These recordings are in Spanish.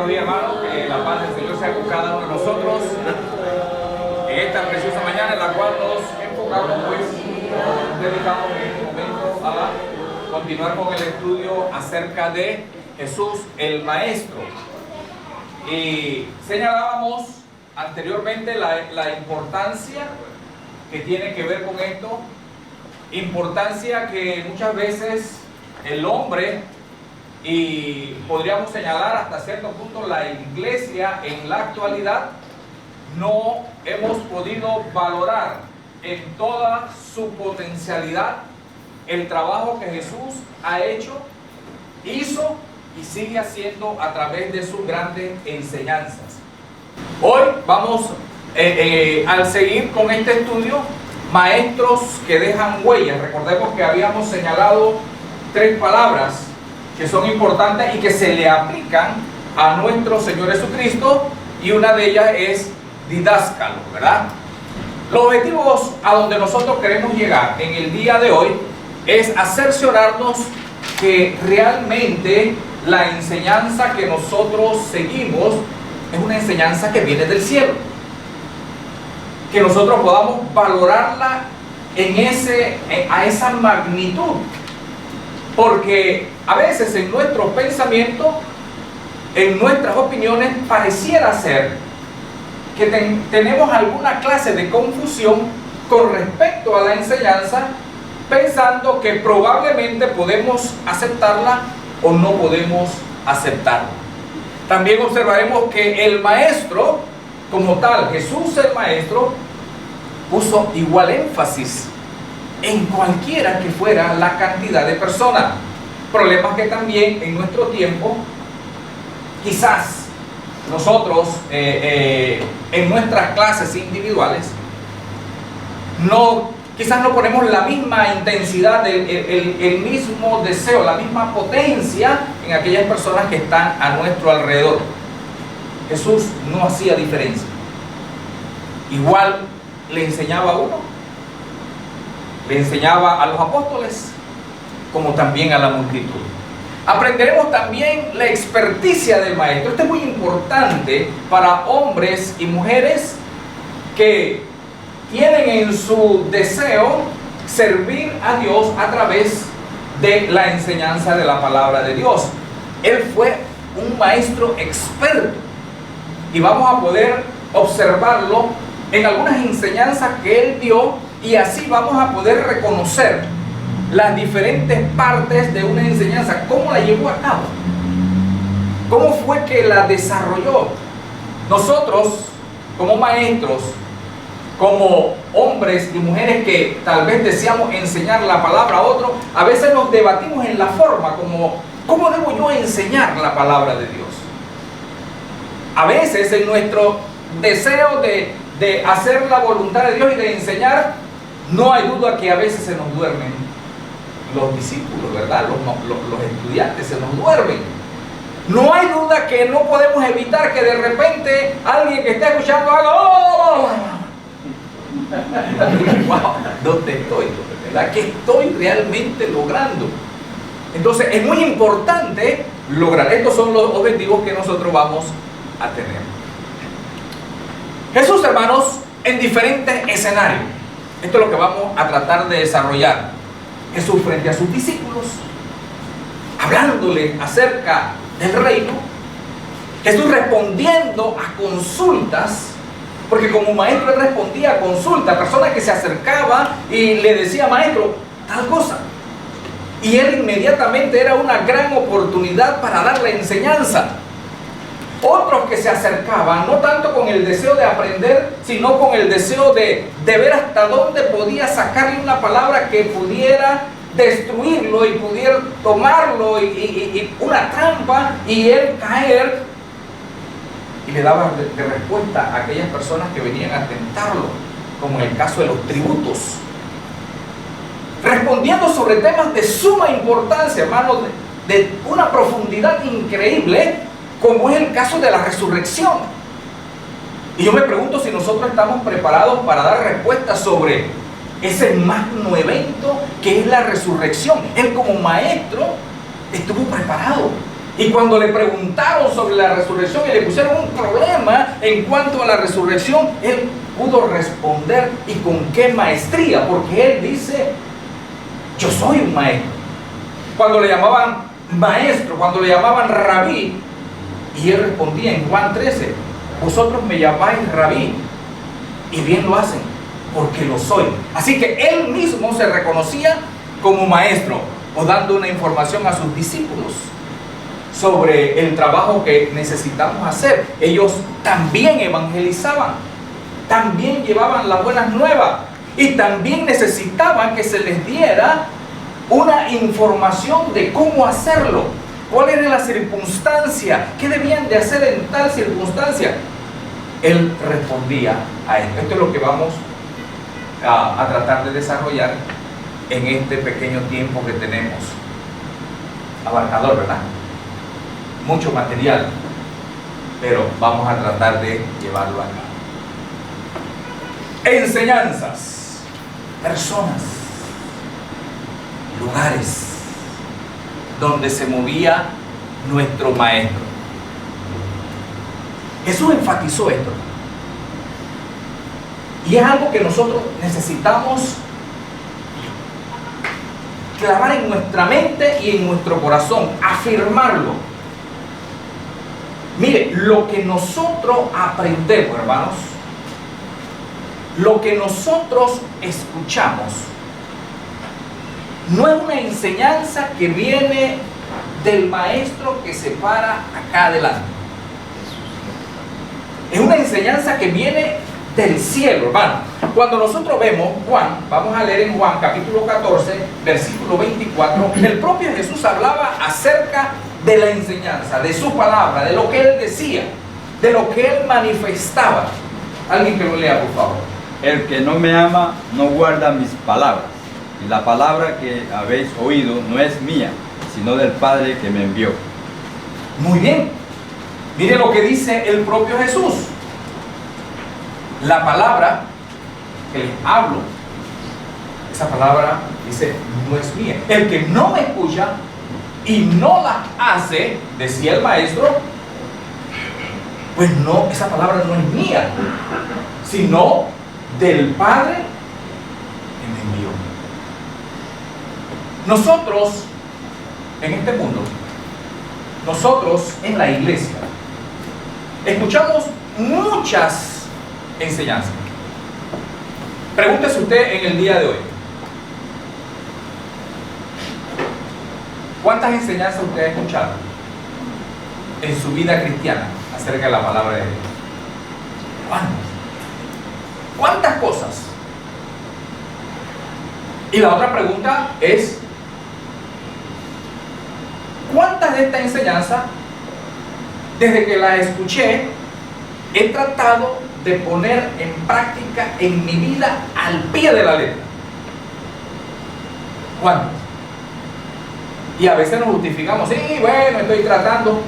Buenos días, hermanos, que la paz del Señor sea con cada uno de nosotros en esta preciosa mañana en la cual nos enfocamos, pues, dedicamos en este momento a continuar con el estudio acerca de Jesús el Maestro. Y señalábamos anteriormente la importancia que tiene que ver con esto, importancia que muchas veces el hombre, y podríamos señalar hasta cierto punto la iglesia en la actualidad, no hemos podido valorar en toda su potencialidad el trabajo que Jesús ha hecho, hizo y sigue haciendo a través de sus grandes enseñanzas. Hoy vamos al seguir con este estudio, maestros que dejan huellas. Recordemos que habíamos señalado tres palabras que son importantes y que se le aplican a nuestro Señor Jesucristo, y una de ellas es didáscalo, ¿verdad? Los objetivos a donde nosotros queremos llegar en el día de hoy es hacer cerciorarnos que realmente la enseñanza que nosotros seguimos es una enseñanza que viene del cielo, que nosotros podamos valorarla a esa magnitud, porque a veces en nuestros pensamientos, en nuestras opiniones, pareciera ser que tenemos alguna clase de confusión con respecto a la enseñanza, pensando que probablemente podemos aceptarla o no podemos aceptarla. También observaremos que el Maestro, como tal, Jesús el Maestro, puso igual énfasis en cualquiera que fuera la cantidad de personas. Problemas que también en nuestro tiempo, quizás nosotros en nuestras clases individuales, quizás no ponemos la misma intensidad, el mismo deseo, la misma potencia en aquellas personas que están a nuestro alrededor. Jesús no hacía diferencia. Igual le enseñaba a uno, le enseñaba a los apóstoles, como también a la multitud. Aprenderemos también la experticia del Maestro. Esto es muy importante para hombres y mujeres que tienen en su deseo servir a Dios a través de la enseñanza de la palabra de Dios. Él fue un maestro experto y vamos a poder observarlo en algunas enseñanzas que él dio, y así vamos a poder reconocer las diferentes partes de una enseñanza, cómo la llevó a cabo, cómo fue que la desarrolló. Nosotros, como maestros, como hombres y mujeres que tal vez deseamos enseñar la palabra a otro, a veces nos debatimos en la forma, como ¿cómo debo yo enseñar la palabra de Dios? A veces en nuestro deseo de hacer la voluntad de Dios y de enseñar, no hay duda que a veces se nos duermen los discípulos, ¿verdad? Los estudiantes se nos duermen. No hay duda que no podemos evitar que de repente alguien que está escuchando haga ¡oh! ¡Wow! ¿Dónde estoy? ¿Verdad? ¿Qué estoy realmente logrando? Entonces es muy importante lograr. Estos son los objetivos que nosotros vamos a tener. Jesús, hermanos, en diferentes escenarios. Esto es lo que vamos a tratar de desarrollar. Jesús frente a sus discípulos, hablándole acerca del reino. Jesús respondiendo a consultas, porque como maestro él respondía a consultas, a personas que se acercaban y le decía: maestro, tal cosa. Y él inmediatamente era una gran oportunidad para dar la enseñanza. Otros que se acercaban, no tanto con el deseo de aprender, sino con el deseo de ver hasta dónde podía sacarle una palabra que pudiera destruirlo y pudiera tomarlo y una trampa y él caer. Y le daba de respuesta a aquellas personas que venían a tentarlo, como en el caso de los tributos. Respondiendo sobre temas de suma importancia, hermanos, de una profundidad increíble, como es el caso de la resurrección. Y yo me pregunto si nosotros estamos preparados para dar respuestas sobre ese magno evento que es la resurrección. Él como maestro estuvo preparado. Y cuando le preguntaron sobre la resurrección y le pusieron un problema en cuanto a la resurrección, él pudo responder, y con qué maestría, porque él dice: yo soy un maestro. Cuando le llamaban maestro, cuando le llamaban rabí, y él respondía en Juan 13: vosotros me llamáis rabí, y bien lo hacen, porque lo soy. Así que él mismo se reconocía como maestro, o dando una información a sus discípulos sobre el trabajo que necesitamos hacer. Ellos también evangelizaban, también llevaban las buenas nuevas, y también necesitaban que se les diera una información de cómo hacerlo, cuál era la circunstancia, qué debían de hacer en tal circunstancia. Él respondía a esto. Esto es lo que vamos a tratar de desarrollar en este pequeño tiempo que tenemos. Abarcador, ¿verdad? Mucho material, pero vamos a tratar de llevarlo a cabo. Enseñanzas, personas, lugares donde se movía nuestro maestro. Jesús enfatizó esto, y es algo que nosotros necesitamos clavar en nuestra mente y en nuestro corazón, afirmarlo. Mire, lo que nosotros aprendemos, hermanos, lo que nosotros escuchamos, no es una enseñanza que viene del maestro que se para acá adelante. Es una enseñanza que viene del cielo, hermano. Cuando nosotros vemos Juan, vamos a leer en Juan capítulo 14, versículo 24, el propio Jesús hablaba acerca de la enseñanza, de su palabra, de lo que él decía, de lo que él manifestaba. Alguien que lo lea, por favor. El que no me ama no guarda mis palabras, y la palabra que habéis oído no es mía, sino del Padre que me envió. Muy bien. Mire lo que dice el propio Jesús. La palabra que les hablo, esa palabra dice: no es mía. El que no me escucha y no la hace, decía el maestro, pues no, esa palabra no es mía, sino del Padre que me envió. Nosotros en este mundo, nosotros en la iglesia, escuchamos muchas enseñanzas. Pregúntese usted en el día de hoy: ¿cuántas enseñanzas usted ha escuchado en su vida cristiana acerca de la palabra de Dios? ¿Cuántas? ¿Cuántas cosas? Y la otra pregunta es: ¿cuántas de estas enseñanzas, desde que las escuché, he tratado de poner en práctica en mi vida al pie de la letra? ¿Cuántas? Y a veces nos justificamos: sí, bueno, estoy tratando,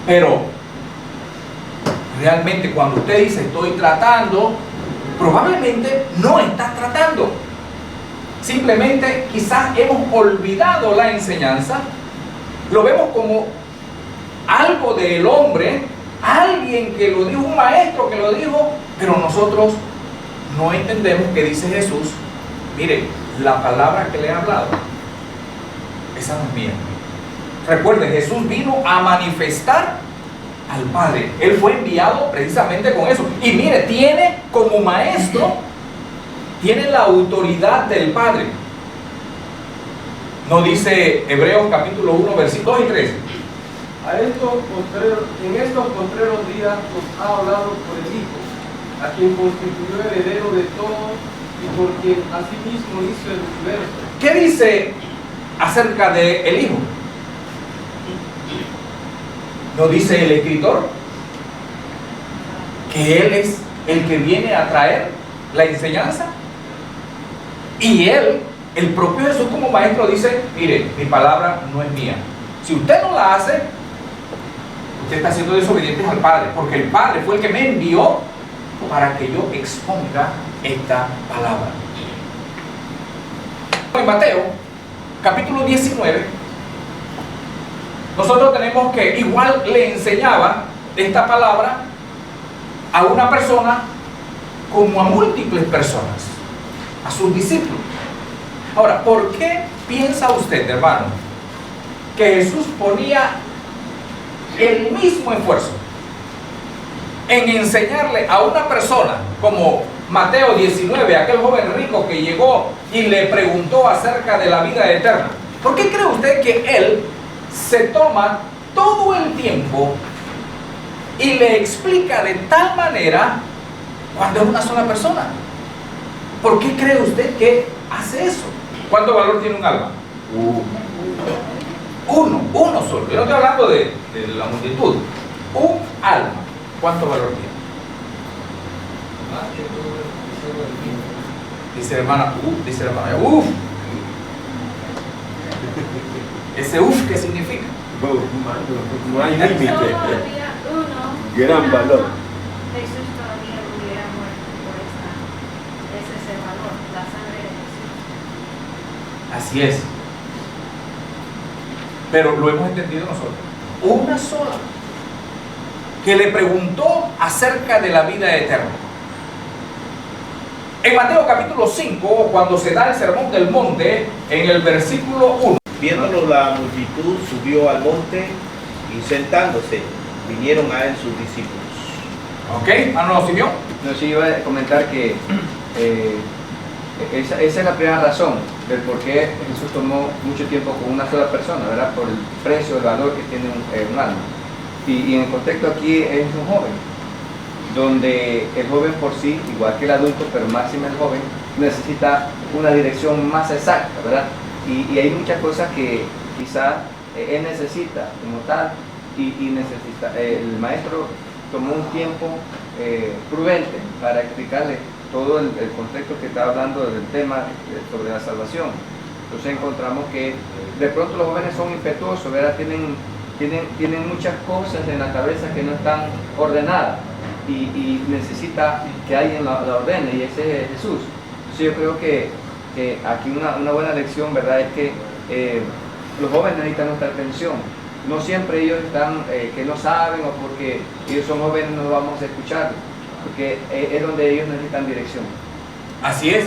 pero realmente cuando usted dice estoy tratando, probablemente no está tratando. Simplemente quizás hemos olvidado la enseñanza, lo vemos como algo del hombre, alguien que lo dijo, un maestro que lo dijo, pero nosotros no entendemos que dice Jesús: mire, la palabra que le he hablado, esa no es mía. Recuerde, Jesús vino a manifestar al Padre. Él fue enviado precisamente con eso. Y mire, tiene como maestro, tiene la autoridad del Padre. ¿No dice Hebreos capítulo 1, versículos 2 y 3? En estos postreros días nos ha hablado por el Hijo, a quien constituyó heredero de todo y por quien asimismo hizo el universo. ¿Qué dice acerca del Hijo? ¿No dice el escritor que Él es el que viene a traer la enseñanza? Y Él, el propio Jesús como maestro, dice: mire, mi palabra no es mía. Si usted no la hace, usted está siendo desobediente al Padre, porque el Padre fue el que me envió para que yo exponga esta palabra. En Mateo capítulo 19, nosotros tenemos que, igual le enseñaba esta palabra a una persona como a múltiples personas, a sus discípulos. Ahora, ¿por qué piensa usted, hermano, que Jesús ponía el mismo esfuerzo en enseñarle a una persona como Mateo 19, aquel joven rico que llegó y le preguntó acerca de la vida eterna? ¿Por qué cree usted que él se toma todo el tiempo y le explica de tal manera cuando es una sola persona? ¿Por qué cree usted que hace eso? ¿Cuánto valor tiene un alma? Uno solo. Yo no estoy hablando de la multitud. Un alma. ¿Cuánto valor tiene? Dice la hermana, dice la hermana, Ese ¿qué significa? No hay límite. Gran valor. Jesús todavía hubiera muerto por ese valor, la sangre de Jesús. Así es. Pero lo hemos entendido nosotros. Una sola. Que le preguntó acerca de la vida eterna. En Mateo capítulo 5, cuando se da el sermón del monte, en el versículo 1. Viéndolo la multitud, subió al monte y sentándose, vinieron a él sus discípulos. ¿Ok? ¿No, Simeón? No, sí, iba a comentar que esa es la primera razón del por qué Jesús tomó mucho tiempo con una sola persona, ¿verdad? Por el precio, el valor que tiene un alma. Y en el contexto aquí es un joven, donde el joven por sí, igual que el adulto, pero máximo el joven, necesita una dirección más exacta, ¿verdad? Y hay muchas cosas que quizá él necesita como tal y necesita. El maestro tomó un tiempo prudente para explicarle todo el contexto que está hablando del tema sobre la salvación. Entonces encontramos que de pronto los jóvenes son impetuosos, ¿verdad? Tienen muchas cosas en la cabeza que no están ordenadas y necesita que alguien la ordene, y ese es Jesús. Entonces yo creo que aquí una buena lección, ¿verdad? Es que los jóvenes necesitan nuestra atención. No siempre ellos están que no saben, o porque ellos son jóvenes no vamos a escuchar, porque es donde ellos necesitan dirección. Así es,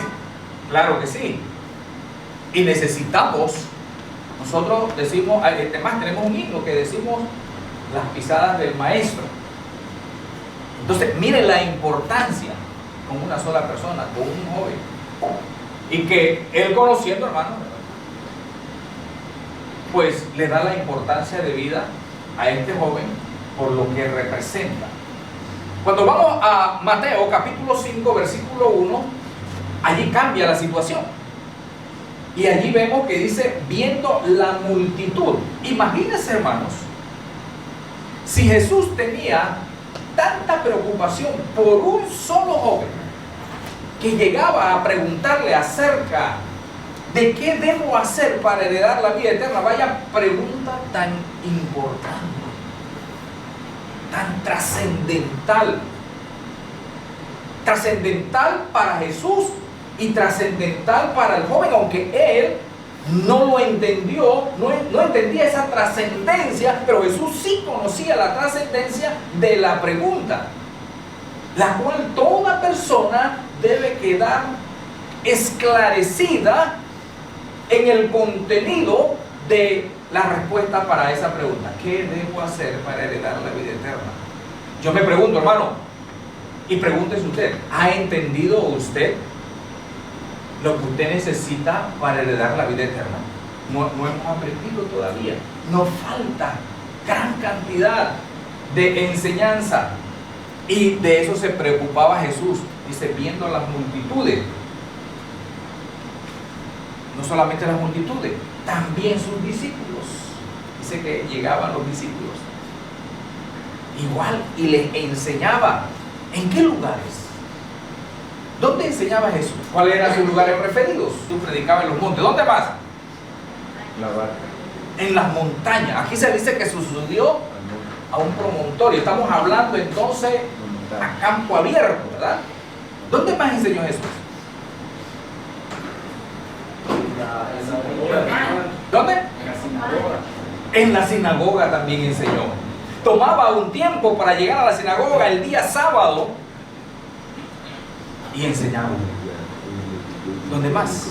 claro que sí. Y necesitamos, nosotros decimos, además tenemos un himno que decimos las pisadas del maestro. Entonces, miren la importancia con una sola persona, con un joven. Y que él conociendo, hermano, pues le da la importancia de vida a este joven por lo que representa. Cuando vamos a Mateo capítulo 5 versículo 1, allí cambia la situación. Y allí vemos que dice, viendo la multitud. Imagínense, hermanos, si Jesús tenía tanta preocupación por un solo joven que llegaba a preguntarle acerca de qué debo hacer para heredar la vida eterna. Vaya pregunta tan importante, tan trascendental. Trascendental para Jesús y trascendental para el joven, aunque él no lo entendió, no entendía esa trascendencia, pero Jesús sí conocía la trascendencia de la pregunta, la cual toda persona debe quedar esclarecida en el contenido de la respuesta para esa pregunta. ¿Qué debo hacer para heredar la vida eterna? Yo me pregunto, hermano, y pregúntese usted, ¿ha entendido usted lo que usted necesita para heredar la vida eterna? No hemos aprendido todavía. Nos falta gran cantidad de enseñanza. Y de eso se preocupaba Jesús. Dice, viendo las multitudes. No solamente las multitudes, también sus discípulos. Dice que llegaban los discípulos. Igual, y les enseñaba. ¿En qué lugares? ¿Dónde enseñaba Jesús? ¿Cuáles eran sus lugares preferidos? Jesús predicaba en los montes. ¿Dónde más? La barca. En las montañas. Aquí se dice que sucedió a un promontorio. Estamos hablando entonces a campo abierto, ¿verdad? ¿Dónde más enseñó Jesús? ¿Dónde? En la sinagoga también enseñó. Tomaba un tiempo para llegar a la sinagoga el día sábado y enseñaba. ¿Dónde más?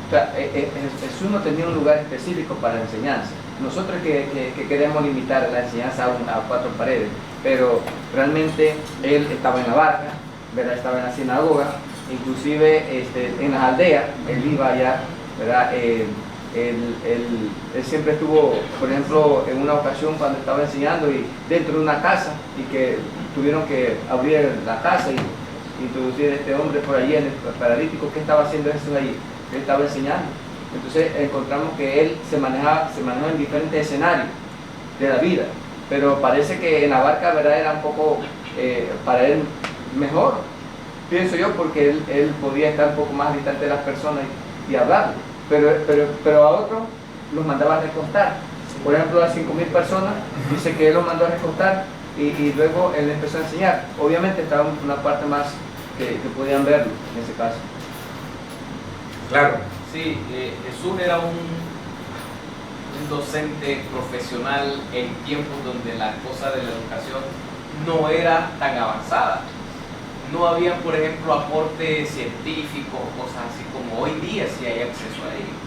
O sea, Jesús no tenía un lugar específico para la enseñanza. Nosotros que queremos limitar la enseñanza a 4 paredes, pero realmente él estaba en la barca, ¿verdad? Estaba en la sinagoga, inclusive en las aldeas, él iba allá, ¿verdad? Él siempre estuvo, por ejemplo, en una ocasión cuando estaba enseñando y dentro de una casa y que tuvieron que abrir la casa y introducir a este hombre por allí en el paralítico. ¿Qué estaba haciendo Jesús allí? Él estaba enseñando. Entonces encontramos que él se manejó en diferentes escenarios de la vida, pero parece que en la barca, ¿verdad?, era un poco para él mejor, pienso yo, porque él podía estar un poco más distante de las personas y hablar, pero a otros los mandaba a recostar. Por ejemplo, a 5.000 personas dice que él los mandó a recostar y luego él empezó a enseñar. Obviamente estaba en una parte más que podían verlo en ese caso. Claro. Sí, Jesús era un docente profesional en tiempos donde la cosa de la educación no era tan avanzada. No había, por ejemplo, aportes científicos o cosas así como hoy día sí hay acceso a ello.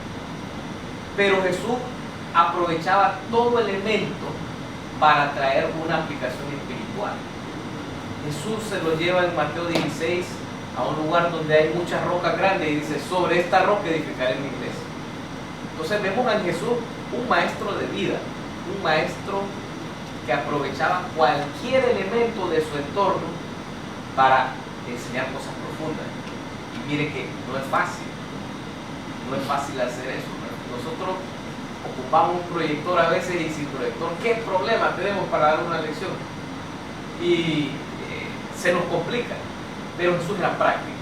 Pero Jesús aprovechaba todo elemento para traer una aplicación espiritual. Jesús se lo lleva en Mateo 16 a un lugar donde hay muchas rocas grandes y dice: sobre esta roca edificaré mi iglesia. Entonces vemos en Jesús un maestro de vida, un maestro que aprovechaba cualquier elemento de su entorno para enseñar cosas profundas. Y mire que no es fácil hacer eso. Nosotros ocupamos un proyector a veces y sin proyector, ¿qué problema tenemos para dar una lección? Y se nos complica. Pero Jesús era práctico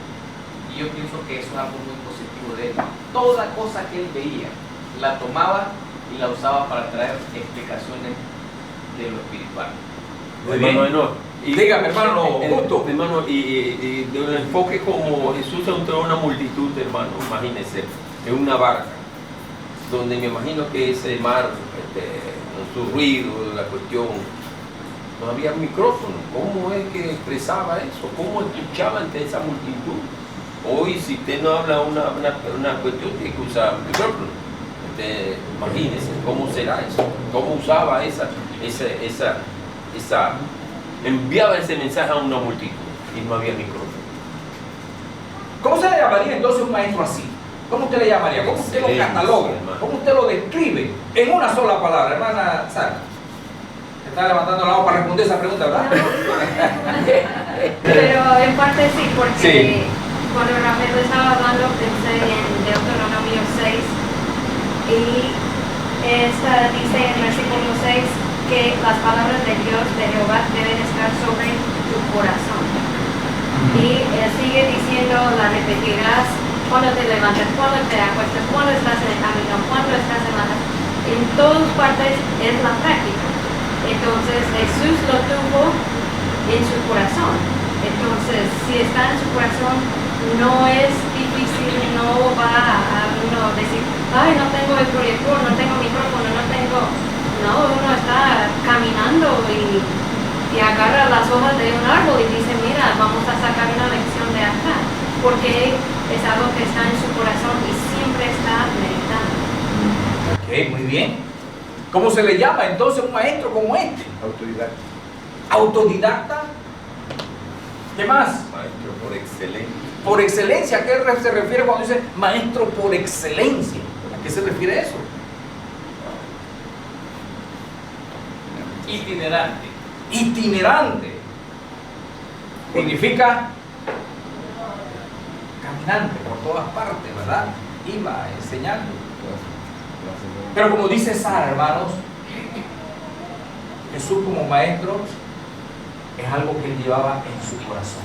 y yo pienso que eso es algo muy positivo de él. Toda cosa que él veía la tomaba y la usaba para traer explicaciones de lo espiritual. Muy bien. Dígame, hermano, justo. Hermano, y de un enfoque como Jesús entró a una multitud, hermano, imagínense, en una barca, donde me imagino que ese mar, con su ruido, la cuestión, no había micrófono. ¿Cómo es que expresaba eso? ¿Cómo escuchaba ante esa multitud? Hoy, si usted no habla una cuestión, tiene que usar micrófono. Imagínense, ¿cómo será eso? ¿Cómo usaba enviaba ese mensaje a una multitud y no había micrófono? ¿Cómo se le llamaría entonces un maestro así? ¿Cómo usted le llamaría? ¿Cómo usted lo cataloga? ¿Cómo usted lo describe en una sola palabra, hermana Sara? Está levantando la mano para responder esa pregunta, ¿verdad? Pero en parte sí, porque Sí. cuando Rafael estaba hablando pensé en Deuteronomio 6 y esta dice en versículo 6 que las palabras de Dios, de Jehová, deben estar sobre tu corazón. Y sigue diciendo, la repetirás cuando te levantas, cuando te acuestas, cuando estás en el camino, cuando estás en la... En todas partes es la práctica. Entonces Jesús lo tuvo en su corazón. Entonces, si está en su corazón, no es difícil, no va a uno decir, ay, no tengo el proyector, no tengo micrófono, no tengo... No, uno está caminando y agarra las hojas de un árbol y dice, mira, vamos a sacar una lección de acá, porque es algo que está en su corazón y siempre está meditando. Ok, muy bien. ¿Cómo se le llama entonces un maestro como este? Autodidacta. Autodidacta. ¿Qué más? Maestro por excelencia. Por excelencia. ¿A qué se refiere cuando dice maestro por excelencia? ¿A qué se refiere eso? Itinerante. Itinerante. Significa caminante por todas partes, ¿verdad? Iba enseñando. Pero como dice Sara, hermanos, Jesús como maestro es algo que él llevaba en su corazón.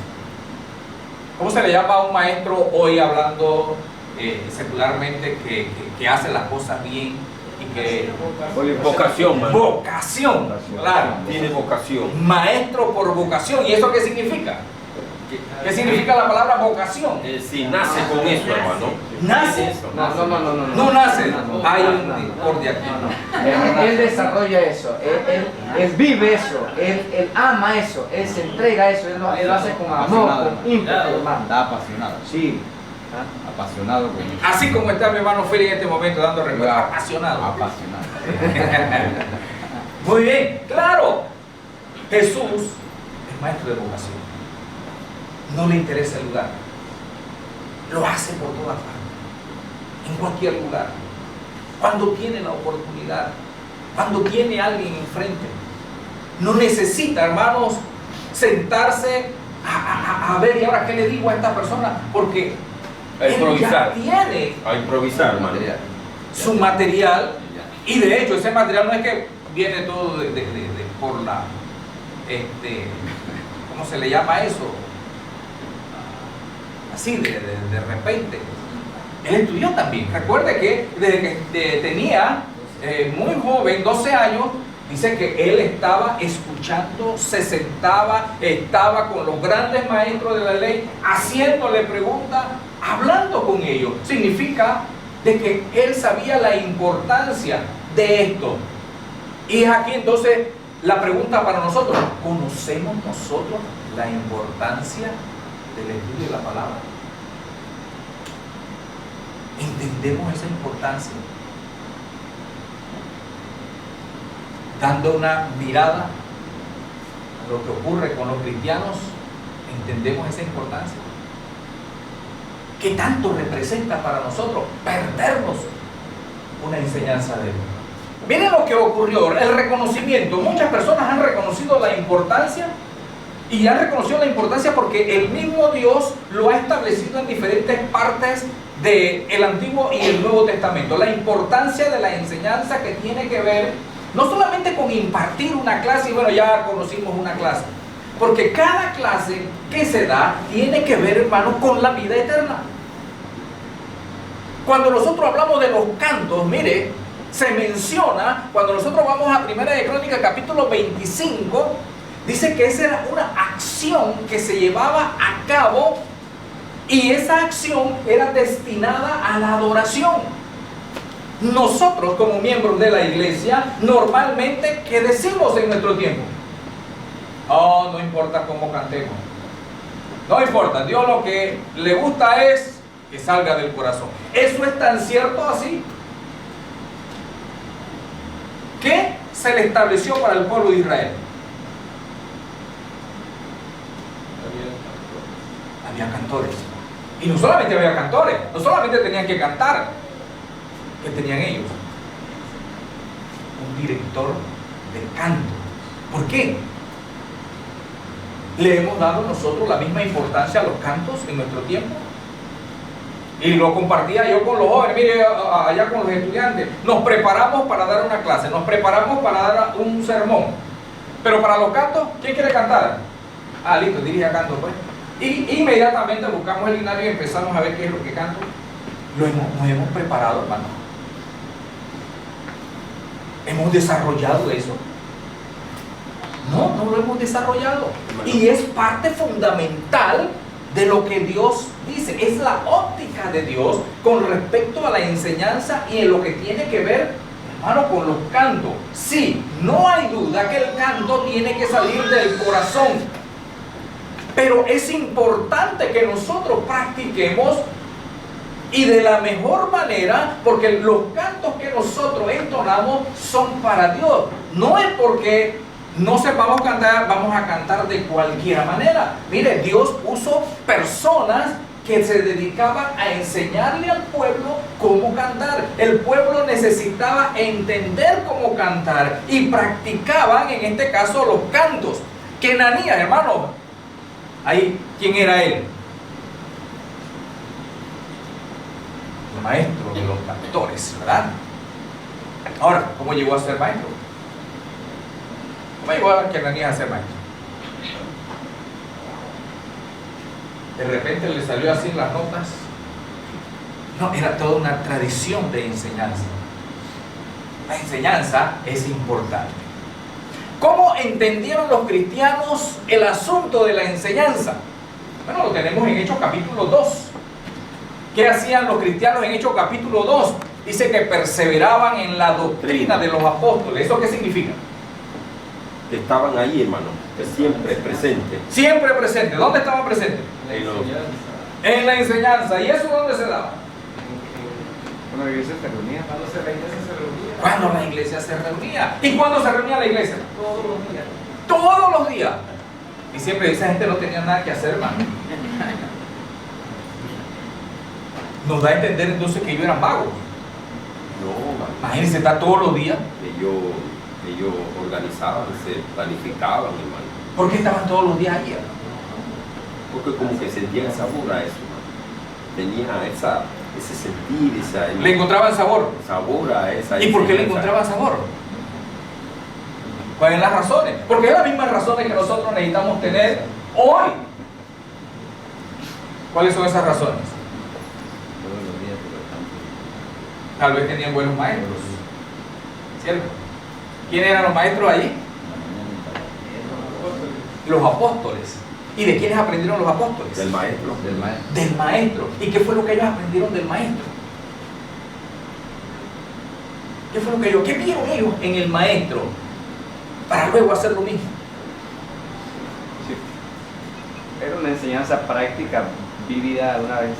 ¿Cómo se le llama a un maestro hoy hablando secularmente que hace las cosas bien y que... Vocación, man. Vocación, claro. Tiene vocación. Maestro por vocación. ¿Y eso qué significa? ¿Qué significa la palabra vocación? Si nace con eso, hermano. ¿Nace? No. No nace. No. Hay un discordia aquí. Él desarrolla eso, él vive eso, él ama eso, él se entrega a eso, él lo hace con amor, con ímpetu, hermano. Está apasionado. Sí. Apasionado con eso. Así como está mi hermano Félix en este momento dando respuesta. Apasionado. Apasionado. Muy bien, claro. Jesús es maestro de vocación. No le interesa el lugar. Lo hace por todas partes. En cualquier lugar. Cuando tiene la oportunidad. Cuando tiene a alguien enfrente. No necesita, hermanos, sentarse a ver, ¿y ahora qué le digo a esta persona? Porque A improvisar. él ya tiene A improvisar, hermano. su material. Y de hecho, ese material no es que viene todo por la... ¿cómo se le llama eso? Así, de repente. Él estudió también. Recuerde que desde que tenía muy joven, 12 años, dice que él estaba escuchando, se sentaba, estaba con los grandes maestros de la ley, haciéndole preguntas, hablando con ellos. Significa de que él sabía la importancia de esto. Y es aquí entonces la pregunta para nosotros: ¿conocemos nosotros la importancia del estudio de la palabra? ¿Entendemos esa importancia? Dando una mirada a lo que ocurre con los cristianos, ¿entendemos esa importancia? ¿Qué tanto representa para nosotros perdernos una enseñanza de Dios? Miren lo que ocurrió, el reconocimiento. Muchas personas han reconocido la importancia, y han reconocido la importancia porque el mismo Dios lo ha establecido en diferentes partes del Antiguo y el Nuevo Testamento. La importancia de la enseñanza que tiene que ver no solamente con impartir una clase, y bueno, ya conocimos una clase, porque cada clase que se da tiene que ver, hermano, con la vida eterna. Cuando nosotros hablamos de los cantos, mire, se menciona, cuando nosotros vamos a Primera de Crónicas capítulo 25, dice que esa era una acción que se llevaba a cabo, y esa acción era destinada a la adoración. Nosotros, como miembros de la iglesia, normalmente, ¿qué decimos en nuestro tiempo? Oh, no importa cómo cantemos. No importa, Dios lo que le gusta es que salga del corazón. ¿Eso es tan cierto así? ¿Qué se le estableció para el pueblo de Israel? Había cantores. Y no solamente había cantores, no solamente tenían que cantar. ¿Qué tenían ellos? Un director de canto. ¿Por qué? ¿Le hemos dado nosotros la misma importancia a los cantos en nuestro tiempo? Y lo compartía yo con los jóvenes, mire, allá con los estudiantes. Nos preparamos para dar una clase, nos preparamos para dar un sermón. Pero para los cantos, ¿quién quiere cantar? Ah, listo, dirige canto, pues. Y inmediatamente buscamos el linario y empezamos a ver qué es lo que canto. Nos hemos preparado, hermano. ¿Hemos desarrollado eso? No, no lo hemos desarrollado. Y es parte fundamental de lo que Dios dice. Es la óptica de Dios con respecto a la enseñanza y en lo que tiene que ver, hermano, con los cantos. Sí, no hay duda que el canto tiene que salir del corazón. Pero es importante que nosotros practiquemos, y de la mejor manera, porque los cantos que nosotros entonamos son para Dios. No es porque no sepamos cantar, vamos a cantar de cualquier manera. Mire, Dios puso personas que se dedicaban a enseñarle al pueblo cómo cantar. El pueblo necesitaba entender cómo cantar y practicaban, en este caso, los cantos. Que Ananías, hermano, ahí, ¿quién era él? El maestro de los cantores, ¿verdad? Ahora, ¿cómo llegó a ser maestro? ¿Cómo llegó a Ananías a ser maestro? De repente le salió así las notas. No, era toda una tradición de enseñanza. La enseñanza es importante. ¿Cómo entendieron los cristianos el asunto de la enseñanza? Bueno, lo tenemos en Hechos capítulo 2. ¿Qué hacían los cristianos en Hechos capítulo 2? Dice que perseveraban en la doctrina de los apóstoles. ¿Eso qué significa? Que estaban ahí, hermano, que siempre presentes. Siempre presentes. ¿Dónde estaban presentes? En la enseñanza. ¿Y eso dónde se daba? Cuando la iglesia se reunía. Cuando la iglesia se reunía. ¿Y cuándo se reunía la iglesia? Todos los días. Todos los días. Y siempre esa gente no tenía nada que hacer, hermano. Nos da a entender entonces que ellos eran vagos. No, hermano. Imagínense, estar todos los días. Ellos organizaban, se planificaban, hermano. ¿Por qué estaban todos los días allí? Porque como que sentían sabor a eso, hermano. Tenía ese sentir, Le encontraban sabor. sabor a esa. ¿Y por qué le enseñanza. encontraban sabor? ¿Cuáles son las razones? Porque es las mismas razones que nosotros necesitamos tener hoy. ¿Cuáles son esas razones? Todos los días, pero tanto. Tal vez tenían buenos maestros. ¿Cierto? ¿Quiénes eran los maestros allí? Los apóstoles. ¿Y de quiénes aprendieron los apóstoles? Del maestro. Del maestro. Del maestro. ¿Y qué fue lo que ellos aprendieron del maestro? ¿Qué fue lo que qué vieron ellos en el maestro para luego hacer lo mismo? Sí. Era una enseñanza práctica vivida una vez,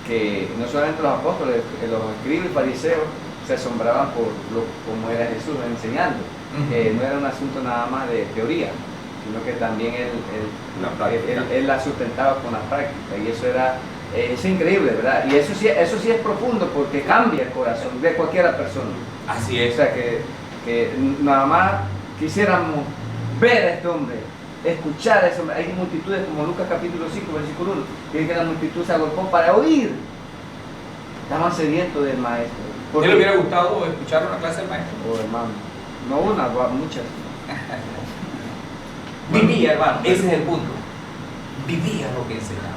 que no solamente los apóstoles, los escribas y fariseos se asombraban por cómo era Jesús enseñando. No era un asunto nada más de teoría, sino que también él la sustentaba con la práctica, y eso era es increíble, ¿verdad? Y eso sí es profundo, porque cambia el corazón de cualquier persona. Así O es. sea que nada más quisiéramos ver a este hombre, escuchar a ese hombre. Hay multitudes, como Lucas capítulo 5, versículo 1, que dice que la multitud se agolpó para oír. Estaban sedientos del maestro. ¿Qué le hubiera gustado escuchar una clase del maestro? Oh, hermano, no una, muchas. Vivía, hermano, ese es el punto. Vivía lo que enseñaba.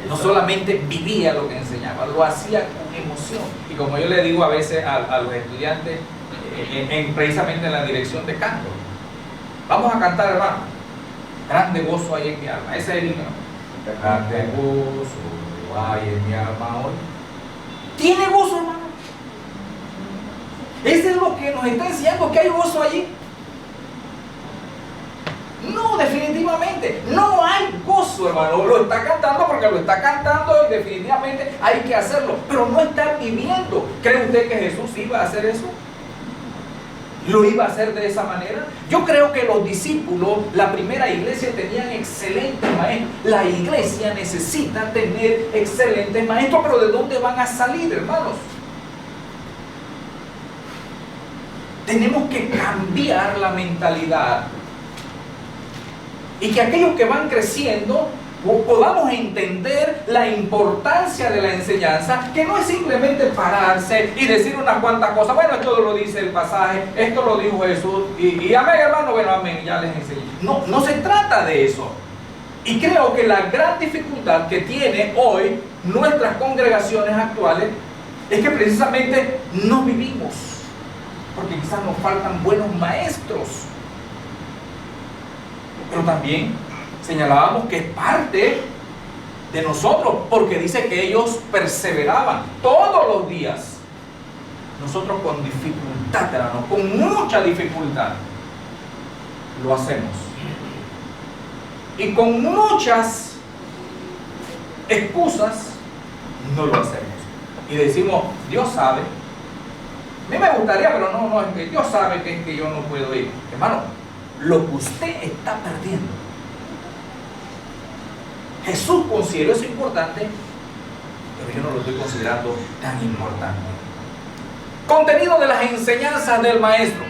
No solamente vivía lo que enseñaba, lo hacía con emoción. Y como yo le digo a veces a los estudiantes, precisamente en la dirección de canto, vamos a cantar, hermano. Grande gozo hay en mi alma. Ese es el himno. Grande gozo hay en mi alma hoy. ¿Tiene gozo, hermano? Eso es lo que nos está enseñando, que hay gozo allí. No, definitivamente, no hay gozo, hermano. Lo está cantando porque lo está cantando y definitivamente hay que hacerlo, pero no está viviendo. ¿Cree usted que Jesús iba a hacer eso? ¿Lo iba a hacer de esa manera? Yo creo que los discípulos, la primera iglesia, tenían excelentes maestros. La iglesia necesita tener excelentes maestros, pero ¿de dónde van a salir, hermanos? Tenemos que cambiar la mentalidad y que aquellos que van creciendo podamos entender la importancia de la enseñanza, que no es simplemente pararse y decir unas cuantas cosas. Bueno, esto lo dice el pasaje, esto lo dijo Jesús, y amén, hermano, bueno, amén, ya les enseñé. No, no se trata de eso. Y creo que la gran dificultad que tiene hoy nuestras congregaciones actuales es que precisamente no vivimos, porque quizás nos faltan buenos maestros. Pero también señalábamos que es parte de nosotros, porque dice que ellos perseveraban todos los días. Nosotros con dificultad, hermano, con mucha dificultad, lo hacemos. Y con muchas excusas no lo hacemos. Y decimos, Dios sabe. A mí me gustaría, pero no, es que Dios sabe que es que yo no puedo ir. Hermano, lo que usted está perdiendo. Jesús consideró eso importante, pero yo no lo estoy considerando tan importante. Contenido de las enseñanzas del maestro.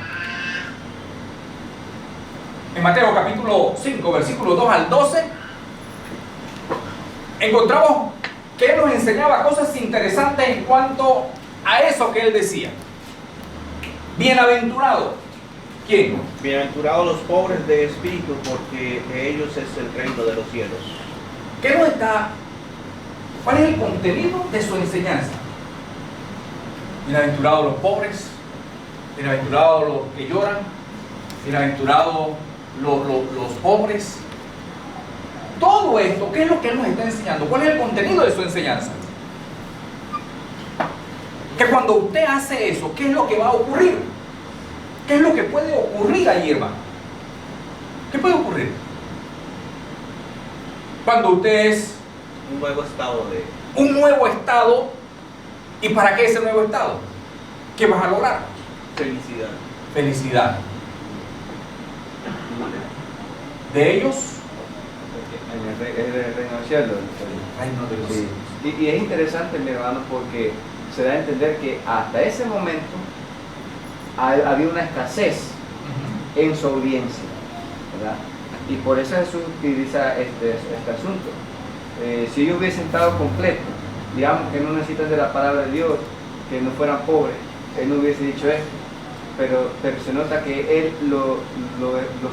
En Mateo capítulo 5, versículos 2 al 12, encontramos que él nos enseñaba cosas interesantes en cuanto a eso que él decía. Bienaventurado. ¿Quién? Bienaventurados los pobres de espíritu, porque de ellos es el reino de los cielos. ¿Qué nos está? ¿Cuál es el contenido de su enseñanza? Bienaventurados los pobres, bienaventurados los que lloran, bienaventurados los pobres. todo esto, ¿qué es lo que Él nos está enseñando? ¿Cuál es el contenido de su enseñanza? Que cuando usted hace eso, ¿qué es lo que va a ocurrir? ¿Qué es lo que puede ocurrir allí, hermano? ¿Qué puede ocurrir? Cuando usted es Un nuevo estado de... un nuevo estado, ¿y para qué ese nuevo estado? ¿Qué vas a lograr? felicidad. Felicidad. De ellos, En el reino del cielo. reino de los Sí. cielos. Y es interesante, mi hermano, porque se da a entender que hasta ese momento había una escasez en su audiencia, ¿verdad? Y por eso Jesús utiliza este asunto. Si ellos hubiesen estado completos, digamos que no necesitan de la palabra de Dios, que no fueran pobres, Él no hubiese dicho esto. Pero se nota que Él los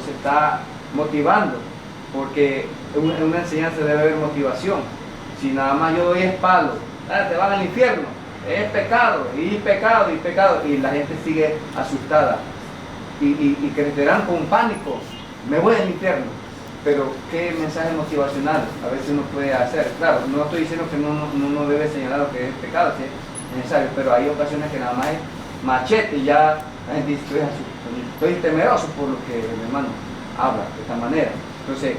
está motivando, porque en una enseñanza debe haber motivación. Si nada más yo doy es palo, te van al infierno, es pecado, y pecado, y pecado, y la gente sigue asustada y crecerán con pánico, me voy al infierno. Pero qué mensaje motivacional a veces uno puede hacer. Claro, no estoy diciendo que no debe señalar lo que es pecado, si es necesario, pero hay ocasiones que nada más es machete y ya la gente dice, estoy temeroso por lo que el hermano habla de esta manera. Entonces,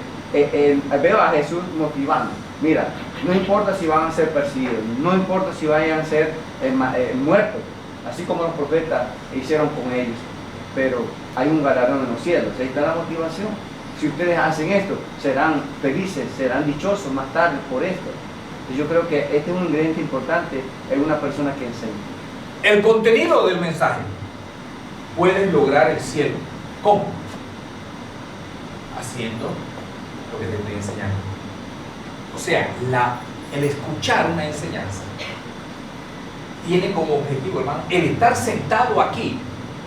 veo a Jesús motivando. Mira, no importa si van a ser perseguidos, no importa si vayan a ser muertos, así como los profetas hicieron con ellos, pero hay un galardón en los cielos. Ahí está la motivación. Si ustedes hacen esto, serán felices, serán dichosos más tarde por esto. Y yo creo que este es un ingrediente importante en una persona que enseña. El contenido del mensaje. Puedes lograr el cielo. ¿Cómo? Haciendo lo que te estoy enseñando. O sea, el escuchar una enseñanza tiene como objetivo, hermano, el estar sentado aquí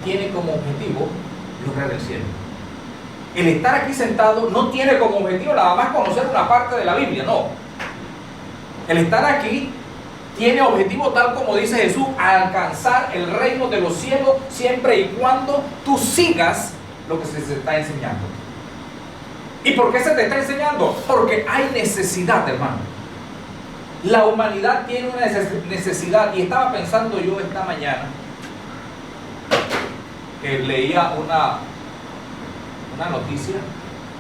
tiene como objetivo lograr el cielo. El estar aquí sentado no tiene como objetivo nada más conocer una parte de la Biblia, no. El estar aquí tiene objetivo, tal como dice Jesús, alcanzar el reino de los cielos siempre y cuando tú sigas lo que se te está enseñando. ¿Y por qué se te está enseñando? Porque hay necesidad, hermano. La humanidad tiene una necesidad, y estaba pensando yo esta mañana que leía una noticia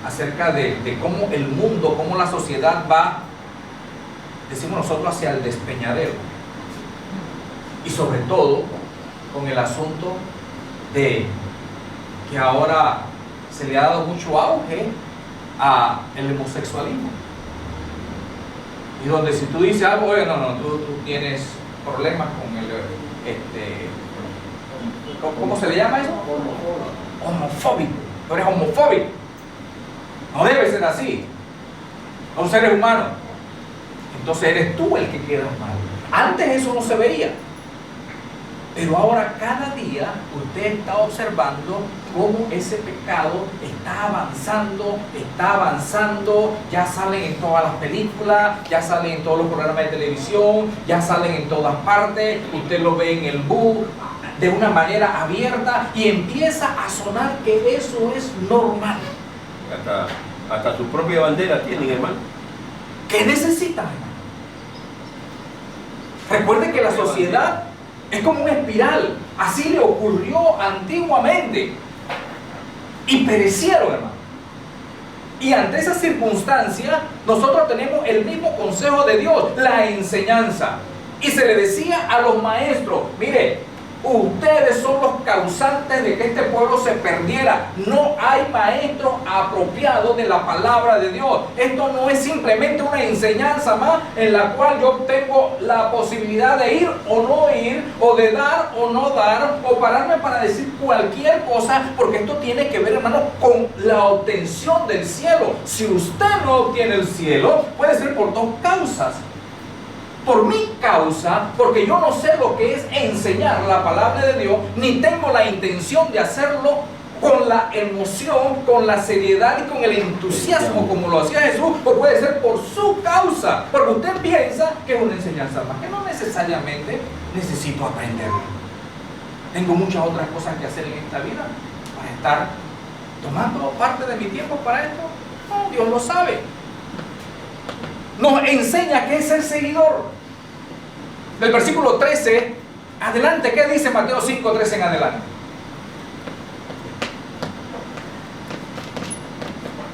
acerca de cómo el mundo, cómo la sociedad va, decimos nosotros, hacia el despeñadero. Y sobre todo con el asunto de que ahora se le ha dado mucho auge al homosexualismo. Y donde si tú dices algo, oye, no, tú tienes problemas con ¿cómo se le llama eso? Homofóbico. Tú eres homofóbico. No debe ser así. Son seres humanos. Entonces eres tú el que queda mal. Antes eso no se veía. Pero ahora cada día usted está observando cómo ese pecado está avanzando, ya salen en todas las películas, ya salen en todos los programas de televisión, ya salen en todas partes, usted lo ve en el bus, de una manera abierta, y empieza a sonar que eso es normal. Hasta su propia bandera tienen, hermano. ¿Qué necesitan, hermano? Recuerde que la sociedad es como una espiral. Así le ocurrió antiguamente. Y perecieron, hermano. Y ante esa circunstancia, nosotros tenemos el mismo consejo de Dios, la enseñanza. Y se le decía a los maestros, mire, ustedes son los causantes de que este pueblo se perdiera. No hay maestro apropiado de la palabra de Dios. Esto no es simplemente una enseñanza más en la cual yo tengo la posibilidad de ir o no ir, o de dar o no dar, o pararme para decir cualquier cosa, porque esto tiene que ver, hermano, con la obtención del cielo. Si usted no obtiene el cielo, puede ser por dos causas. Por mi causa, porque yo no sé lo que es enseñar la palabra de Dios, ni tengo la intención de hacerlo con la emoción, con la seriedad y con el entusiasmo como lo hacía Jesús, o puede ser por su causa, porque usted piensa que es una enseñanza más, que no necesariamente necesito aprenderlo. Tengo muchas otras cosas que hacer en esta vida para estar tomando parte de mi tiempo para esto. No, Dios lo sabe. nos enseña qué es ser seguidor. Del versículo 13 adelante, ¿qué dice Mateo 5:13 en adelante?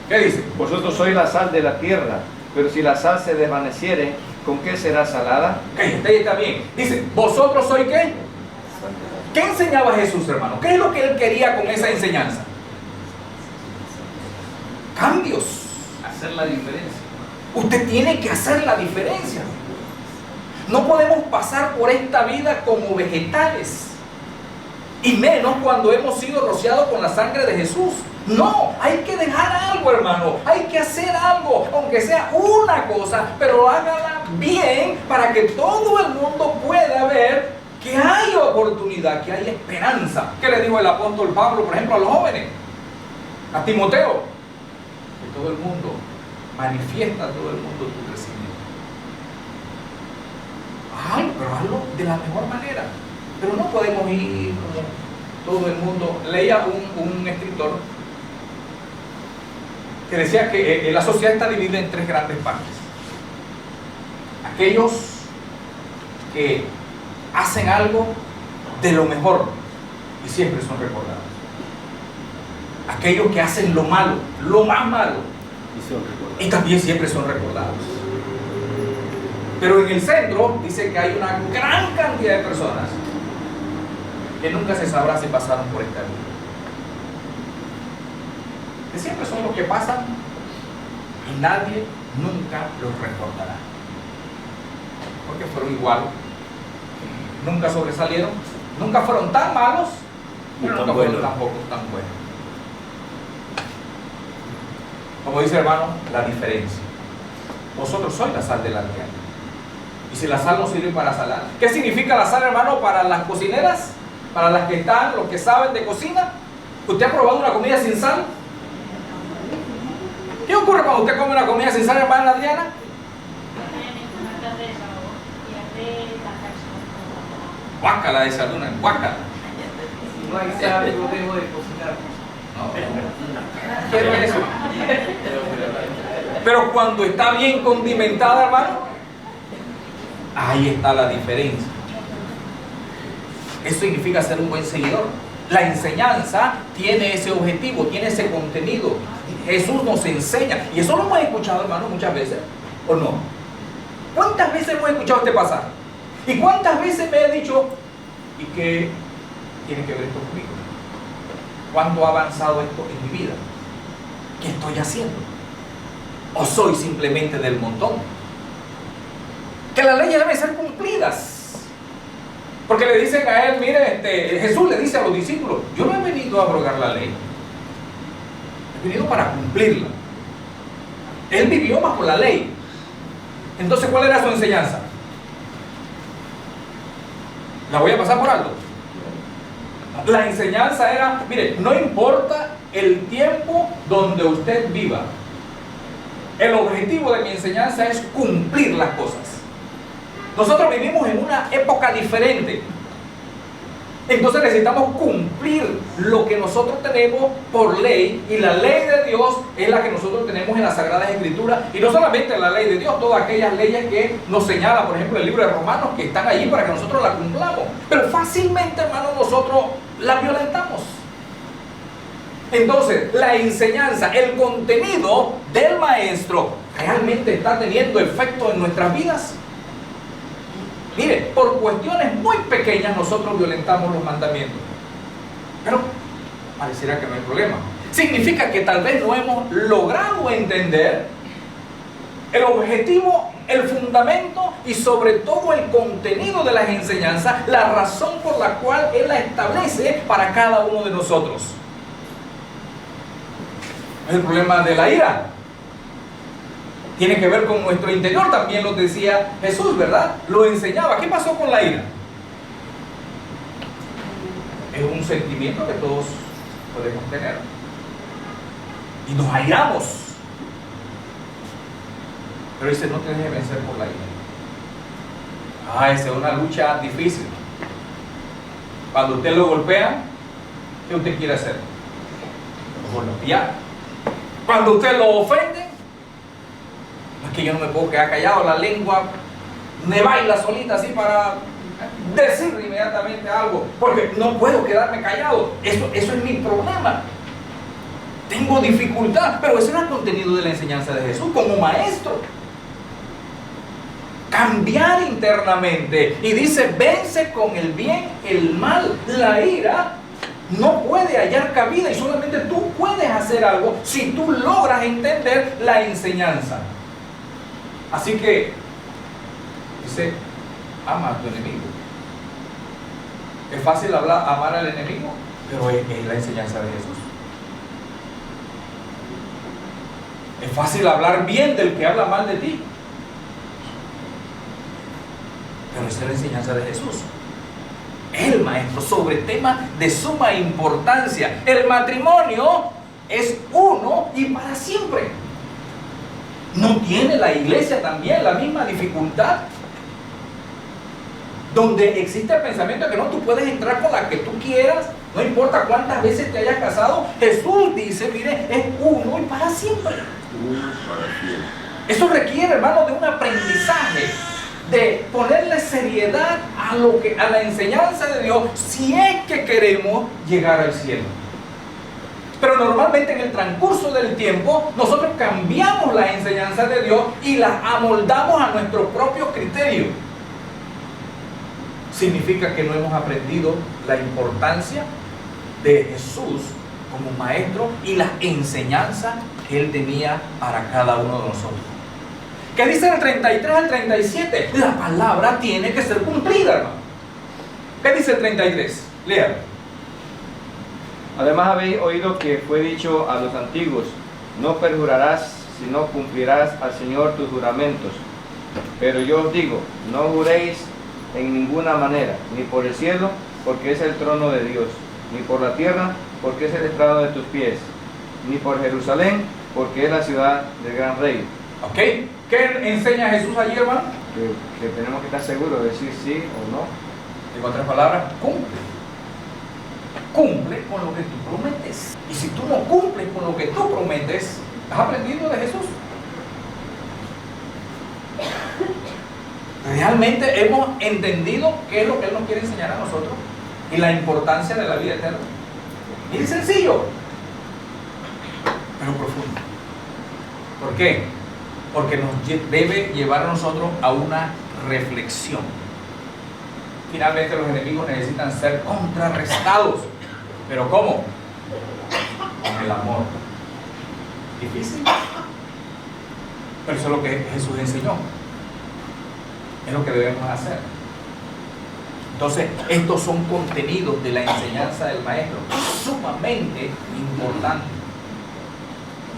¿Qué dice? Vosotros sois la sal de la tierra, pero si la sal se desvaneciere, ¿con qué será salada? Ahí está bien. Dice, ¿vosotros sois qué? ¿Qué enseñaba Jesús, hermano? ¿Qué es lo que él quería con esa enseñanza? Cambios. Hacer la diferencia. Usted tiene que hacer la diferencia. No podemos pasar por esta vida como vegetales. Y menos cuando hemos sido rociados con la sangre de Jesús. No, hay que dejar algo, hermano. Hay que hacer algo, aunque sea una cosa, pero hágala bien para que todo el mundo pueda ver que hay oportunidad, que hay esperanza. ¿Qué le dijo el apóstol Pablo, por ejemplo, a los jóvenes? A Timoteo. Que todo el mundo manifiesta a todo el mundo tu crecimiento. Pero hazlo de la mejor manera. Pero no podemos ir como todo el mundo. Leía un escritor que decía que la sociedad está dividida en tres grandes partes. Aquellos que hacen algo de lo mejor y siempre son recordados. Aquellos que hacen lo malo, lo más malo, y también siempre son recordados. Pero en el centro dice que hay una gran cantidad de personas que nunca se sabrá si pasaron por esta vida. Que siempre son los que pasan y nadie nunca los recordará. Porque fueron igual. Nunca sobresalieron, nunca fueron tan malos, pero nunca fueron tampoco tan buenos. Como dice hermano, la diferencia. Vosotros sois la sal de la tierra. Y si la sal no sirve para salar, ¿qué significa la sal, hermano, para las cocineras? Para las que están, los que saben de cocina. ¿Usted ha probado una comida sin sal? ¿Qué ocurre cuando usted come una comida sin sal, hermana Adriana? Guácala desayuna, guácala. No hay sal, yo dejo de cocinar. No. Quiero eso. Pero cuando está bien condimentada, hermano, ahí está la diferencia. Eso significa ser un buen seguidor. La enseñanza tiene ese objetivo, tiene ese contenido. Jesús nos enseña. Y eso lo hemos escuchado, hermano, muchas veces. ¿O no? ¿Cuántas veces hemos escuchado este pasaje? ¿Y cuántas veces me he dicho, ¿y qué tiene que ver esto conmigo? ¿Cuánto ha avanzado esto en mi vida? ¿Qué estoy haciendo? ¿O soy simplemente del montón? Que las leyes deben ser cumplidas. Porque le dicen a él, mire, Jesús le dice a los discípulos, yo no he venido a abrogar la ley. He venido para cumplirla. Él vivió bajo la ley. Entonces, ¿cuál era su enseñanza? La voy a pasar por alto. La enseñanza era, mire, no importa el tiempo donde usted viva. El objetivo de mi enseñanza es cumplir las cosas. Nosotros vivimos en una época diferente. Entonces necesitamos cumplir lo que nosotros tenemos por ley, y la ley de Dios es la que nosotros tenemos en las Sagradas Escrituras, y no solamente la ley de Dios, todas aquellas leyes que nos señala, por ejemplo, el libro de Romanos, que están allí para que nosotros la cumplamos, pero fácilmente, hermanos, nosotros la violentamos. Entonces, la enseñanza, el contenido del maestro, ¿realmente está teniendo efecto en nuestras vidas? Mire, por cuestiones muy pequeñas nosotros violentamos los mandamientos. Pero pareciera que no hay problema. Significa que tal vez no hemos logrado entender el objetivo, el fundamento y sobre todo el contenido de las enseñanzas, la razón por la cual Él la establece para cada uno de nosotros. El problema de la ira tiene que ver con nuestro interior, también lo decía Jesús, ¿verdad? Lo enseñaba. ¿Qué pasó con la ira? Es un sentimiento que todos podemos tener. Y nos airamos. Pero dice, no te dejes vencer por la ira. Esa es una lucha difícil. Cuando usted lo golpea, ¿qué usted quiere hacer? Golpear. Cuando usted lo ofende, No es que yo no me puedo quedar callado, la lengua me baila solita así para decir inmediatamente algo, porque no puedo quedarme callado. Eso es mi problema. Tengo dificultad, pero ese era el contenido de la enseñanza de Jesús como maestro. Cambiar internamente. Y dice, vence con el bien el mal. La ira no puede hallar cabida y solamente tú puedes hacer algo si tú logras entender la enseñanza. Así que dice, ama a tu enemigo. Es fácil amar al enemigo, pero es la enseñanza de Jesús. Es fácil hablar bien del que habla mal de ti, pero esa es la enseñanza de Jesús. El maestro sobre temas de suma importancia. El matrimonio es uno y para siempre. ¿No tiene la iglesia también la misma dificultad? Donde existe el pensamiento de que no, tú puedes entrar con la que tú quieras, no importa cuántas veces te hayas casado. Jesús dice, mire, es uno y para siempre. Eso requiere, hermano, de un aprendizaje, de ponerle seriedad a la enseñanza de Dios, si es que queremos llegar al cielo. Pero normalmente en el transcurso del tiempo nosotros cambiamos la enseñanza de Dios y la amoldamos a nuestro propio criterio. Significa que no hemos aprendido la importancia de Jesús como maestro y la enseñanza que Él tenía para cada uno de nosotros. ¿Qué dice el 33 al 37? La palabra tiene que ser cumplida, hermano. ¿Qué dice el 33? Léalo. Además habéis oído que fue dicho a los antiguos, no perjurarás, sino cumplirás al Señor tus juramentos. Pero yo os digo, no juréis en ninguna manera, ni por el cielo, porque es el trono de Dios, ni por la tierra, porque es el estrado de tus pies, ni por Jerusalén, porque es la ciudad del gran rey. ¿Ok? ¿Qué enseña Jesús allí, hermano? Que tenemos que estar seguros de decir sí o no. En otras palabras, cumple. Cumple con lo que tú prometes. Y si tú no cumples con lo que tú prometes, ¿has aprendido de Jesús? ¿Realmente hemos entendido qué es lo que Él nos quiere enseñar a nosotros? Y la importancia de la vida eterna. Y es sencillo, pero profundo. ¿Por qué? Porque nos debe llevar a nosotros a una reflexión. Finalmente los enemigos necesitan ser contrarrestados. ¿Pero cómo? Con el amor. Difícil. Pero eso es lo que Jesús enseñó. Es lo que debemos hacer. Entonces, estos son contenidos de la enseñanza del maestro, sumamente importantes.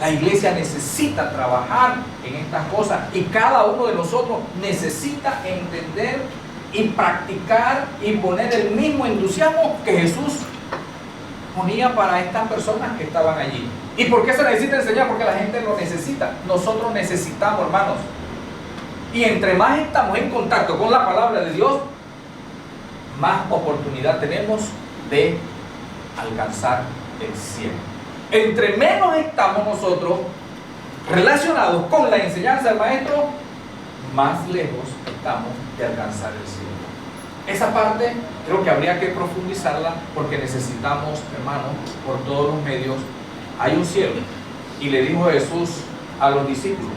La iglesia necesita trabajar en estas cosas y cada uno de nosotros necesita entender y practicar y poner el mismo entusiasmo que Jesús ponía para estas personas que estaban allí. ¿Y por qué se necesita enseñar? Porque la gente lo necesita. Nosotros necesitamos, hermanos. Y entre más estamos en contacto con la palabra de Dios, más oportunidad tenemos de alcanzar el cielo. Entre menos estamos nosotros relacionados con la enseñanza del maestro, más lejos estamos de alcanzar el cielo. Esa parte creo que habría que profundizarla porque necesitamos, hermanos, por todos los medios, hay un cielo. Y le dijo Jesús a los discípulos,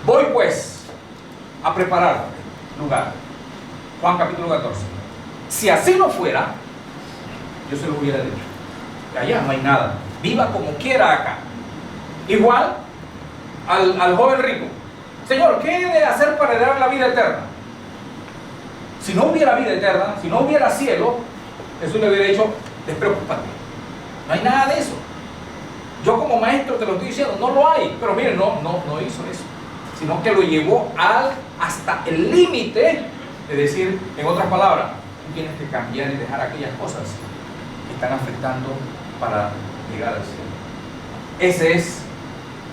voy pues a preparar lugar. Juan capítulo 14. Si así no fuera, yo se lo hubiera dicho. Allá no hay nada. Viva como quiera acá. Igual al joven rico. Señor, ¿qué he de hacer para heredar la vida eterna? Si no hubiera vida eterna, si no hubiera cielo, Jesús le hubiera dicho, despreocúpate. No hay nada de eso. Yo como maestro te lo estoy diciendo, no lo hay. Pero miren, no hizo eso. Sino que lo llevó hasta el límite de decir, en otras palabras, tú tienes que cambiar y dejar aquellas cosas que están afectando para llegar al cielo. Ese es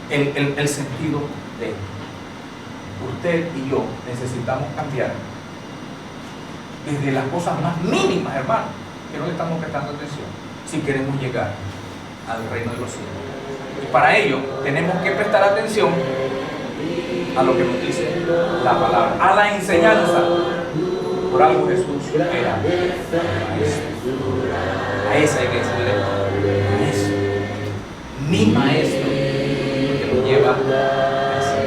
el sentido de usted y yo necesitamos cambiar desde las cosas más mínimas, hermano, que no le estamos prestando atención si queremos llegar al reino de los cielos. Y para ello tenemos que prestar atención a lo que nos dice la palabra, a la enseñanza. Por algo Jesús era maestro. A esa hay que decirle maestro, mi maestro, que lo lleva a ese